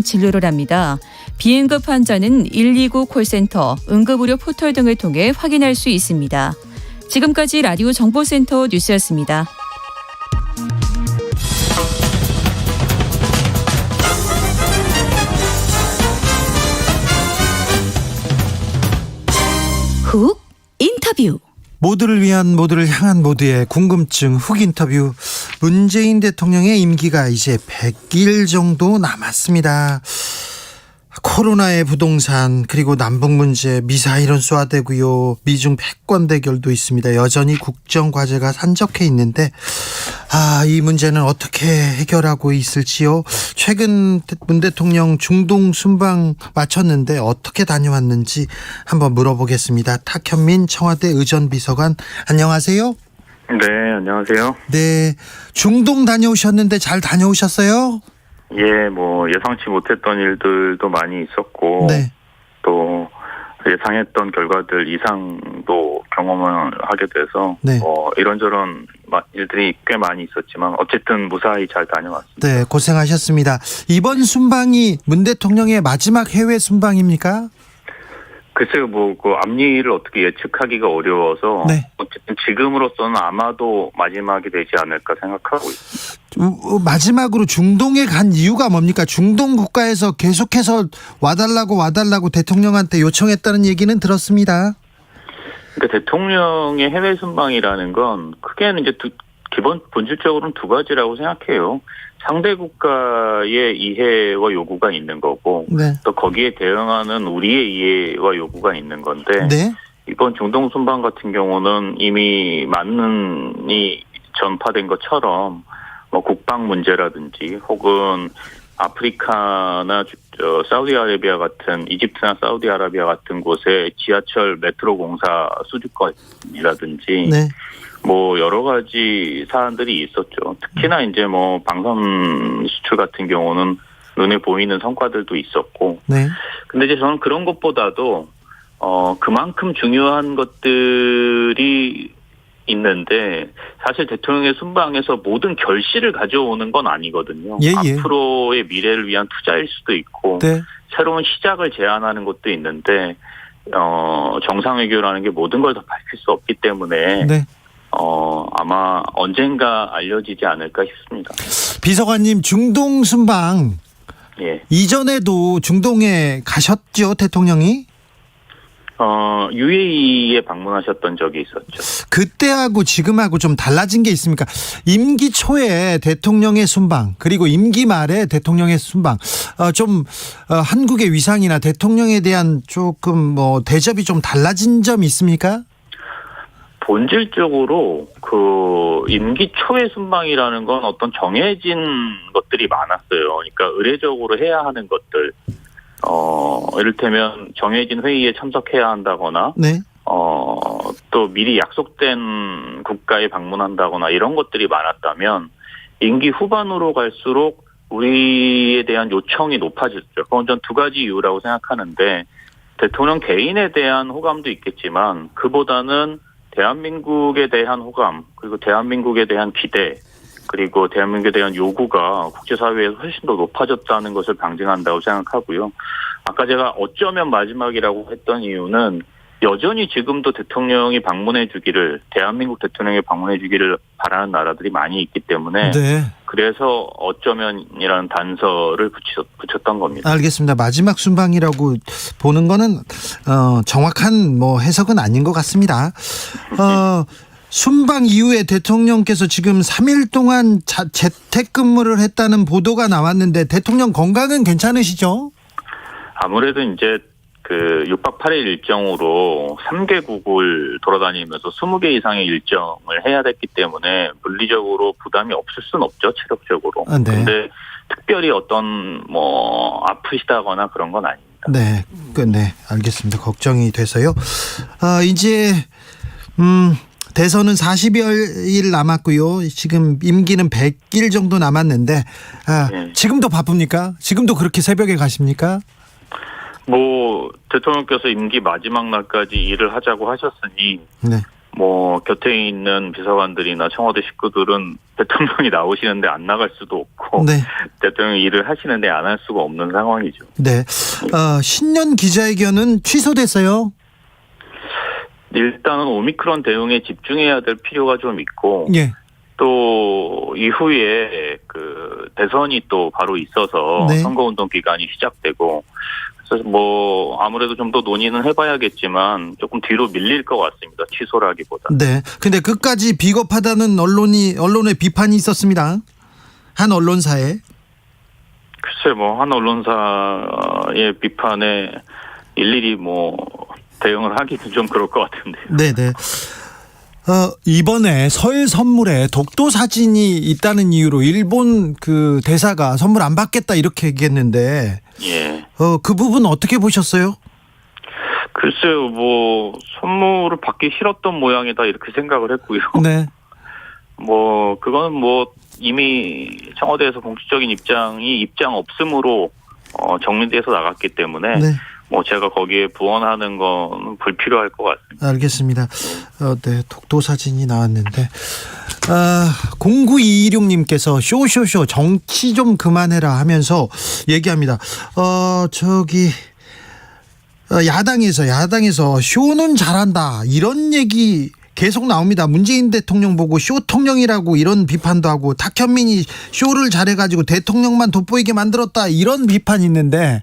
진료를 합니다. 비응급 환자는 129 콜센터, 응급의료 포털 등을 통해 확인할 수 있습니다. 지금까지 라디오 정보센터 뉴스였습니다. 훅 인터뷰. 모두를 위한, 모두를 향한, 모두의 궁금증 훅 인터뷰. 문재인 대통령의 임기가 이제 100일 정도 남았습니다. 코로나의 부동산, 그리고 남북 문제, 미사일은 쏘아대고요. 미중 패권 대결도 있습니다. 여전히 국정 과제가 산적해 있는데 이 문제는 어떻게 해결하고 있을지요? 최근 문 대통령 중동 순방 마쳤는데 어떻게 다녀왔는지 한번 물어보겠습니다. 탁현민 청와대 의전비서관, 안녕하세요. 네, 안녕하세요. 네, 중동 다녀오셨는데 잘 다녀오셨어요? 예, 예상치 못했던 일들도 많이 있었고, 네. 또 예상했던 결과들 이상도 경험을 하게 돼서, 네. 이런저런 일들이 꽤 많이 있었지만, 어쨌든 무사히 잘 다녀왔습니다. 네, 고생하셨습니다. 이번 순방이 문 대통령의 마지막 해외 순방입니까? 글쎄요, 그 앞일을 어떻게 예측하기가 어려워서, 네. 어쨌든 지금으로서는 아마도 마지막이 되지 않을까 생각하고 있습니다. 마지막으로 중동에 간 이유가 뭡니까? 중동 국가에서 계속해서 와달라고 대통령한테 요청했다는 얘기는 들었습니다. 그러니까 대통령의 해외 순방이라는 건 크게는 이제 본질적으로는 두 가지라고 생각해요. 상대 국가의 이해와 요구가 있는 거고, 네. 또 거기에 대응하는 우리의 이해와 요구가 있는 건데, 네. 이번 중동 순방 같은 경우는 이미 많이 전파된 것처럼 국방 문제라든지 혹은 아프리카나 사우디아라비아 같은, 이집트나 사우디아라비아 같은 곳에 지하철 메트로 공사 수주권이라든지 네. 여러 가지 사안들이 있었죠. 특히나 이제 방산 수출 같은 경우는 눈에 보이는 성과들도 있었고. 네. 근데 이제 저는 그런 것보다도 그만큼 중요한 것들이 있는데, 사실 대통령의 순방에서 모든 결실을 가져오는 건 아니거든요. 예. 앞으로의 미래를 위한 투자일 수도 있고, 네. 새로운 시작을 제안하는 것도 있는데, 정상외교라는 게 모든 걸 다 밝힐 수 없기 때문에, 네. 아마 언젠가 알려지지 않을까 싶습니다. 비서관님, 중동 순방 예. 이전에도 중동에 가셨죠, 대통령이? UAE에 방문하셨던 적이 있었죠. 그때하고 지금하고 좀 달라진 게 있습니까? 임기 초에 대통령의 순방, 그리고 임기 말에 대통령의 순방, 한국의 위상이나 대통령에 대한 조금 대접이 좀 달라진 점이 있습니까? 본질적으로 임기 초의 순방이라는 건 어떤 정해진 것들이 많았어요. 그러니까 의례적으로 해야 하는 것들. 이를테면 정해진 회의에 참석해야 한다거나, 네. 또 미리 약속된 국가에 방문한다거나 이런 것들이 많았다면, 임기 후반으로 갈수록 우리에 대한 요청이 높아졌죠. 그건 전 두 가지 이유라고 생각하는데, 대통령 개인에 대한 호감도 있겠지만, 그보다는 대한민국에 대한 호감, 그리고 대한민국에 대한 기대, 그리고 대한민국에 대한 요구가 국제사회에서 훨씬 더 높아졌다는 것을 방증한다고 생각하고요. 아까 제가 어쩌면 마지막이라고 했던 이유는 여전히 지금도 대통령이 방문해 주기를, 대한민국 대통령이 방문해 주기를 바라는 나라들이 많이 있기 때문에, 네. 그래서 어쩌면이라는 단서를 붙였던 겁니다. 알겠습니다. 마지막 순방이라고 보는 거는 정확한 해석은 아닌 것 같습니다. 순방 이후에 대통령께서 지금 3일 동안 재택근무를 했다는 보도가 나왔는데 대통령 건강은 괜찮으시죠? 아무래도 이제 6박 8일 일정으로 3개국을 돌아다니면서 20개 이상의 일정을 해야 됐기 때문에 물리적으로 부담이 없을 수는 없죠, 체력적으로. 네. 근데 특별히 어떤 아프시다거나 그런 건 아닙니다. 네, 네, 알겠습니다. 걱정이 돼서요. 이제 대선은 40여일 남았고요. 지금 임기는 100일 정도 남았는데 네. 지금도 바쁩니까? 지금도 그렇게 새벽에 가십니까? 대통령께서 임기 마지막 날까지 일을 하자고 하셨으니 네. 뭐 곁에 있는 비서관들이나 청와대 식구들은 대통령이 나오시는데 안 나갈 수도 없고 네. 대통령이 일을 하시는데 안 할 수가 없는 상황이죠. 네. 신년 기자회견은 취소됐어요. 일단은 오미크론 대응에 집중해야 될 필요가 좀 있고 예. 또 이후에 그 대선이 또 바로 있어서 네. 선거운동 기간이 시작되고 그래서 뭐 아무래도 좀 더 논의는 해봐야겠지만 조금 뒤로 밀릴 것 같습니다. 취소라기보다. 네. 근데 끝까지 비겁하다는 언론의 비판이 있었습니다. 한 언론사에. 글쎄 뭐 한 언론사의 비판에 일일이 뭐 대응을 하기는 좀 그럴 것 같은데요. 네네. 이번에 설 선물에 독도 사진이 있다는 이유로 일본 그 대사가 선물 안 받겠다 이렇게 얘기했는데, 예. 그 부분 어떻게 보셨어요? 글쎄요, 뭐 선물을 받기 싫었던 모양이다 이렇게 생각을 했고요. 네. 뭐 그거는 뭐 이미 청와대에서 공식적인 입장 없음으로 정리돼서 나갔기 때문에. 네. 뭐 제가 거기에 부언하는 건 불필요할 것 같습니다. 알겠습니다. 네, 독도 사진이 나왔는데 0926님께서 쇼쇼쇼 정치 좀 그만해라 하면서 얘기합니다. 야당에서 쇼는 잘한다 이런 얘기 계속 나옵니다. 문재인 대통령 보고 쇼통령이라고 이런 비판도 하고 탁현민이 쇼를 잘해가지고 대통령만 돋보이게 만들었다 이런 비판이 있는데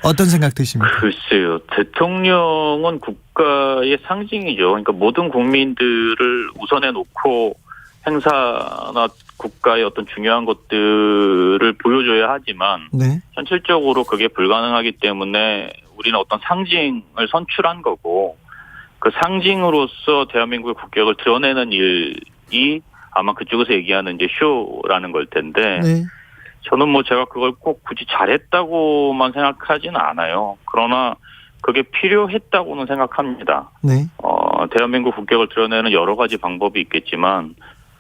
어떤 생각 드십니까? 글쎄요. 대통령은 국가의 상징이죠. 그러니까 모든 국민들을 우선해 놓고 행사나 국가의 어떤 중요한 것들을 보여줘야 하지만 네. 현실적으로 그게 불가능하기 때문에 우리는 어떤 상징을 선출한 거고 그 상징으로서 대한민국의 국격을 드러내는 일이 아마 그쪽에서 얘기하는 이제 쇼라는 걸 텐데 네. 저는 뭐 제가 그걸 꼭 굳이 잘했다고만 생각하지는 않아요. 그러나 그게 필요했다고는 생각합니다. 네. 대한민국 국격을 드러내는 여러 가지 방법이 있겠지만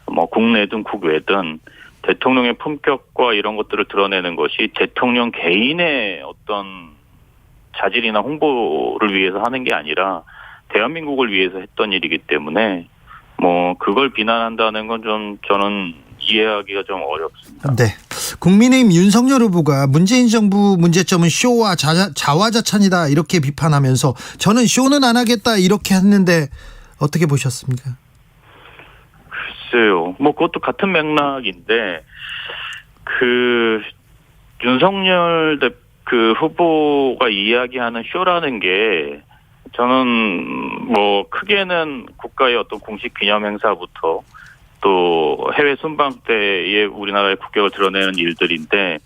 뭐 국내든 국외든 대통령의 품격과 이런 것들을 드러내는 것이 대통령 개인의 어떤 자질이나 홍보를 위해서 하는 게 아니라 대한민국을 위해서 했던 일이기 때문에 뭐 그걸 비난한다는 건 좀 저는 이해하기가 좀 어렵습니다. 네. 국민의힘 윤석열 후보가 문재인 정부 문제점은 쇼와 자화자찬이다 이렇게 비판하면서 저는 쇼는 안 하겠다 이렇게 했는데 어떻게 보셨습니까? 글쎄요. 뭐 그것도 같은 맥락인데 그 윤석열 그 후보가 이야기하는 쇼라는 게 저는 뭐 크게는 국가의 어떤 공식 기념 행사부터 또 해외 순방 때에 우리나라의 국격을 드러내는 일들인데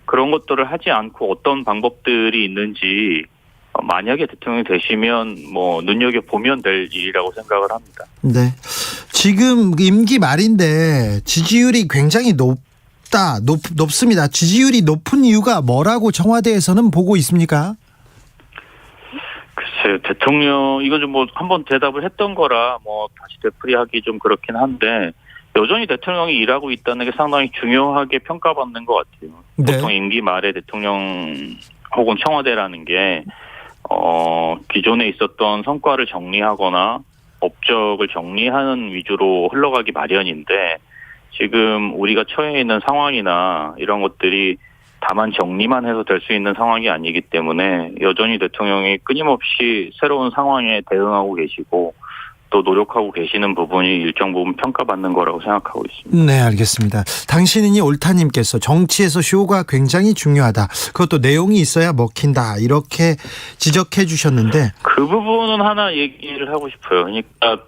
그런 것들을 하지 않고 어떤 방법들이 있는지 만약에 대통령이 되시면 뭐 눈여겨보면 될 일이라고 생각을 합니다. 네. 지금 임기 말인데 지지율이 굉장히 높습니다. 지지율이 높은 이유가 뭐라고 청와대에서는 보고 있습니까? 글쎄요, 대통령 이건 좀 뭐 한번 대답을 했던 거라 뭐 다시 되풀이하기 좀 그렇긴 한데 여전히 대통령이 일하고 있다는 게 상당히 중요하게 평가받는 것 같아요. 네. 보통 임기 말에 대통령 혹은 청와대라는 게 기존에 있었던 성과를 정리하거나 업적을 정리하는 위주로 흘러가기 마련인데 지금 우리가 처해 있는 상황이나 이런 것들이 다만 정리만 해서 될 수 있는 상황이 아니기 때문에 여전히 대통령이 끊임없이 새로운 상황에 대응하고 계시고 또 노력하고 계시는 부분이 일정 부분 평가받는 거라고 생각하고 있습니다. 네, 알겠습니다. 당신이 옳다님께서 정치에서 쇼가 굉장히 중요하다. 그것도 내용이 있어야 먹힌다. 이렇게 지적해 주셨는데 그 부분은 하나 얘기를 하고 싶어요. 그러니까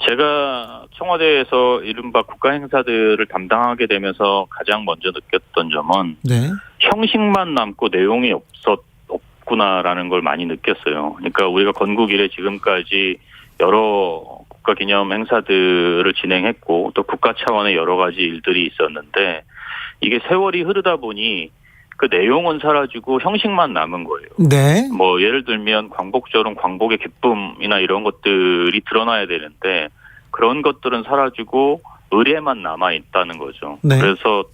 제가 청와대에서 이른바 국가 행사들을 담당하게 되면서 가장 먼저 느꼈던 점은 네. 형식만 남고 내용이 없구나라는 걸 많이 느꼈어요. 그러니까 우리가 건국 이래 지금까지 여러 국가 기념 행사들을 진행했고 또 국가 차원의 여러 가지 일들이 있었는데 이게 세월이 흐르다 보니 그 내용은 사라지고 형식만 남은 거예요. 네. 뭐 예를 들면 광복절은 광복의 기쁨이나 이런 것들이 드러나야 되는데 그런 것들은 사라지고 의례만 남아 있다는 거죠. 네. 그래서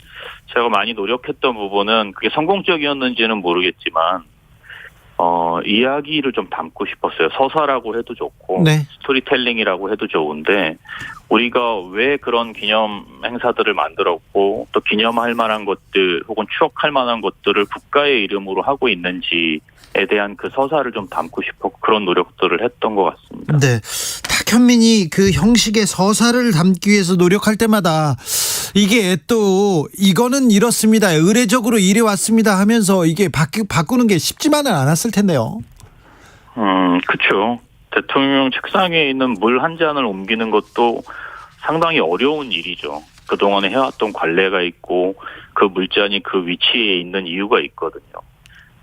제가 많이 노력했던 부분은 그게 성공적이었는지는 모르겠지만 이야기를 좀 담고 싶었어요. 서사라고 해도 좋고 네. 스토리텔링이라고 해도 좋은데 우리가 왜 그런 기념 행사들을 만들었고 또 기념할 만한 것들 혹은 추억할 만한 것들을 국가의 이름으로 하고 있는지에 대한 그 서사를 좀 담고 싶었고 그런 노력들을 했던 것 같습니다. 네. 탁현민이 그 형식의 서사를 담기 위해서 노력할 때마다 이게 또 이거는 이렇습니다. 의례적으로 이래 왔습니다 하면서 이게 바꾸는 게 쉽지만은 않았을 텐데요. 그렇죠. 대통령 책상에 있는 물 한 잔을 옮기는 것도 상당히 어려운 일이죠. 그동안에 해왔던 관례가 있고 그 물잔이 그 위치에 있는 이유가 있거든요.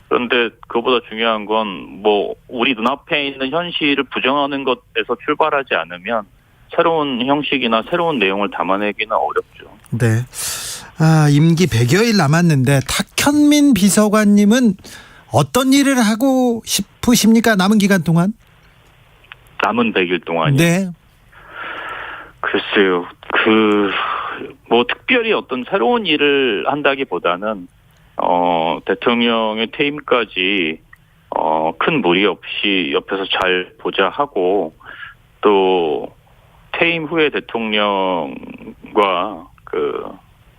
그런데 그보다 중요한 건 뭐 우리 눈앞에 있는 현실을 부정하는 것에서 출발하지 않으면 새로운 형식이나 새로운 내용을 담아내기는 어렵죠. 네. 임기 100여일 남았는데 탁현민 비서관님은 어떤 일을 하고 싶으십니까? 남은 기간 동안? 남은 100일 동안요. 네. 글쎄요. 뭐 특별히 어떤 새로운 일을 한다기보다는 대통령의 퇴임까지 큰 무리 없이 옆에서 잘 보자 하고 또 퇴임 후에 대통령과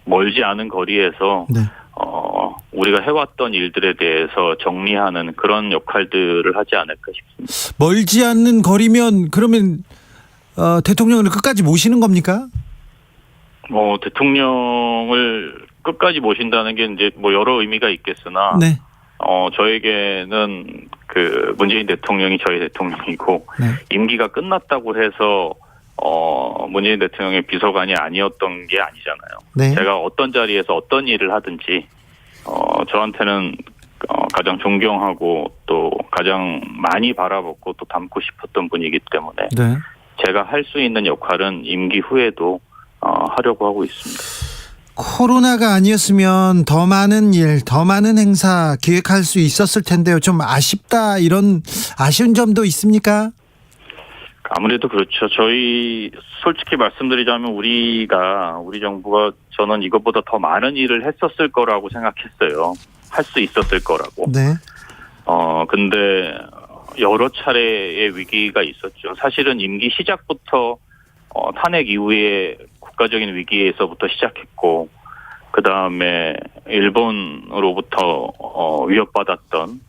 멀지 않은 거리에서 네. 우리가 해왔던 일들에 대해서 정리하는 그런 역할들을 하지 않을까 싶습니다. 멀지 않는 거리면 그러면 대통령을 끝까지 모시는 겁니까? 대통령을 끝까지 모신다는 게 이제 뭐 여러 의미가 있겠으나 네. 저에게는 문재인 대통령이 저희 대통령이고 네. 임기가 끝났다고 해서 문재인 대통령의 비서관이 아니었던 게 아니잖아요. 네. 제가 어떤 자리에서 어떤 일을 하든지 저한테는 가장 존경하고 또 가장 많이 바라보고 또 닮고 싶었던 분이기 때문에 네. 제가 할 수 있는 역할은 임기 후에도 하려고 하고 있습니다. 코로나가 아니었으면 더 많은 일, 더 많은 행사 기획할 수 있었을 텐데요. 좀 아쉽다 이런 아쉬운 점도 있습니까? 아무래도 그렇죠. 저희 솔직히 말씀드리자면 우리 정부가 저는 이것보다 더 많은 일을 했었을 거라고 생각했어요. 할 수 있었을 거라고. 네. 근데 여러 차례의 위기가 있었죠. 사실은 임기 시작부터 탄핵 이후에 국가적인 위기에서부터 시작했고 그다음에 일본으로부터 위협받았던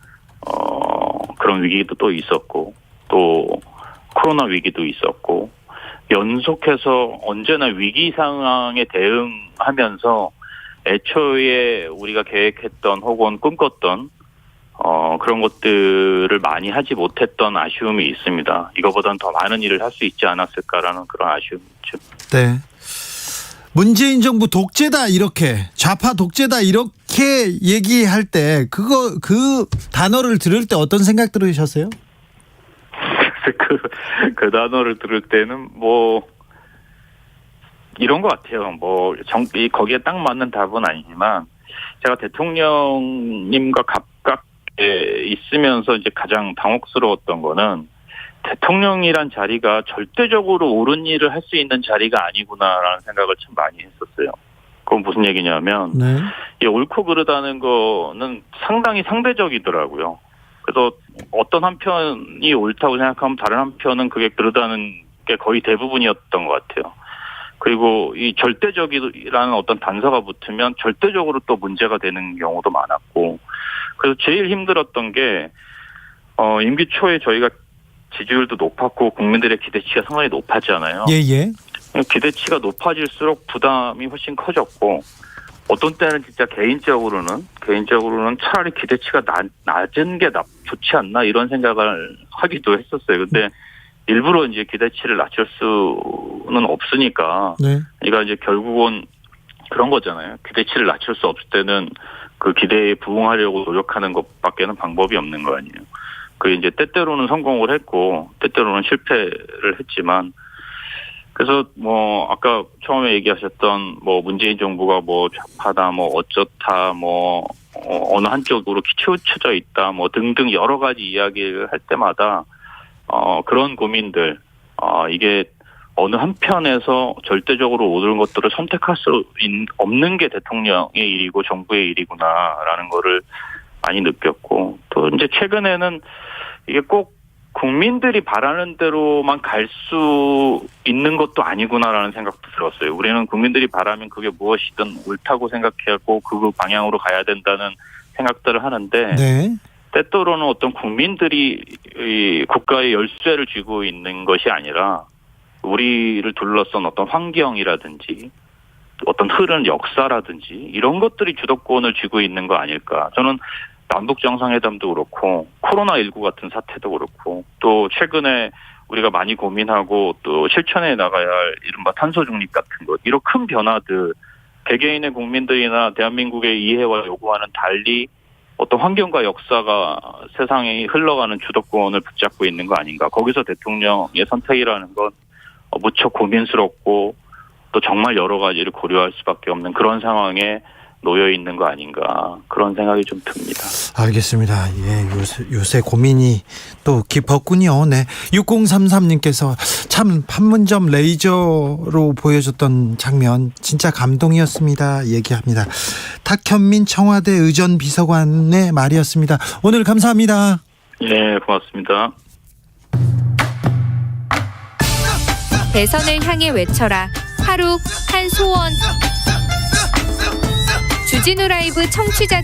그런 위기도 또 있었고 또 코로나 위기도 있었고 연속해서 언제나 위기 상황에 대응하면서 애초에 우리가 계획했던 혹은 꿈꿨던 그런 것들을 많이 하지 못했던 아쉬움이 있습니다. 이거보다는 더 많은 일을 할 수 있지 않았을까라는 그런 아쉬움이 있죠. 네. 문재인 정부 독재다 이렇게 좌파 독재다 이렇게 얘기할 때 그 단어를 들을 때 어떤 생각 들으셨어요? 그 단어를 들을 때는 뭐 이런 것 같아요. 거기에 딱 맞는 답은 아니지만 제가 대통령님과 가깝게 있으면서 이제 가장 당혹스러웠던 거는 대통령이란 자리가 절대적으로 옳은 일을 할 수 있는 자리가 아니구나라는 생각을 참 많이 했었어요. 그건 무슨 얘기냐면 네. 이 옳고 그르다는 거는 상당히 상대적이더라고요. 그래서 어떤 한편이 옳다고 생각하면 다른 한편은 그게 그르다는 게 거의 대부분이었던 것 같아요. 그리고 이 절대적이라는 어떤 단서가 붙으면 절대적으로 또 문제가 되는 경우도 많았고 그래서 제일 힘들었던 게 임기 초에 저희가 지지율도 높았고 국민들의 기대치가 상당히 높았잖아요. 예예. 기대치가 높아질수록 부담이 훨씬 커졌고 어떤 때는 진짜 개인적으로는 차라리 기대치가 낮은 게 좋지 않나 이런 생각을 하기도 했었어요. 근데 일부러 이제 기대치를 낮출 수는 없으니까 네. 그러니까 이제 결국은 그런 거잖아요. 기대치를 낮출 수 없을 때는 그 기대에 부응하려고 노력하는 것밖에는 방법이 없는 거 아니에요. 그게 이제 때때로는 성공을 했고 때때로는 실패를 했지만 그래서 뭐 아까 처음에 얘기하셨던 뭐 문재인 정부가 뭐 좌파다 뭐 어쩌다 뭐 어느 한쪽으로 치우쳐져 있다 뭐 등등 여러 가지 이야기를 할 때마다 그런 고민들 이게 어느 한편에서 절대적으로 옳은 것들을 선택할 수 없는 게 대통령의 일이고 정부의 일이구나라는 거를 많이 느꼈고 또 또 이제 최근에는 이게 꼭 국민들이 바라는 대로만 갈 수 있는 것도 아니구나라는 생각도 들었어요. 우리는 국민들이 바라면 그게 무엇이든 옳다고 생각하고 그 방향으로 가야 된다는 생각들을 하는데 네. 때때로는 어떤 국민들이 이 국가의 열쇠를 쥐고 있는 것이 아니라 우리를 둘러싼 어떤 환경이라든지 어떤 흐르는 역사라든지 이런 것들이 주도권을 쥐고 있는 거 아닐까. 저는 남북 정상회담도 그렇고 코로나19 같은 사태도 그렇고 또 최근에 우리가 많이 고민하고 또 실천해 나가야 할 이른바 탄소 중립 같은 것 이런 큰 변화들 개개인의 국민들이나 대한민국의 이해와 요구와는 달리 어떤 환경과 역사가 세상에 흘러가는 주도권을 붙잡고 있는 거 아닌가. 거기서 대통령의 선택이라는 건 무척 고민스럽고 또 정말 여러 가지를 고려할 수밖에 없는 그런 상황에 놓여 있는 거 아닌가 그런 생각이 좀 듭니다. 알겠습니다. 예, 요새 고민이 또 깊었군요. 네. 6033님께서 참 판문점 레이저로 보여줬던 장면 진짜 감동이었습니다. 얘기합니다. 탁현민 청와대 의전 비서관의 말이었습니다. 오늘 감사합니다. 네, 고맙습니다. 대선을 향해 외쳐라. 하루 한 소원. 주진우 라이브 청취자들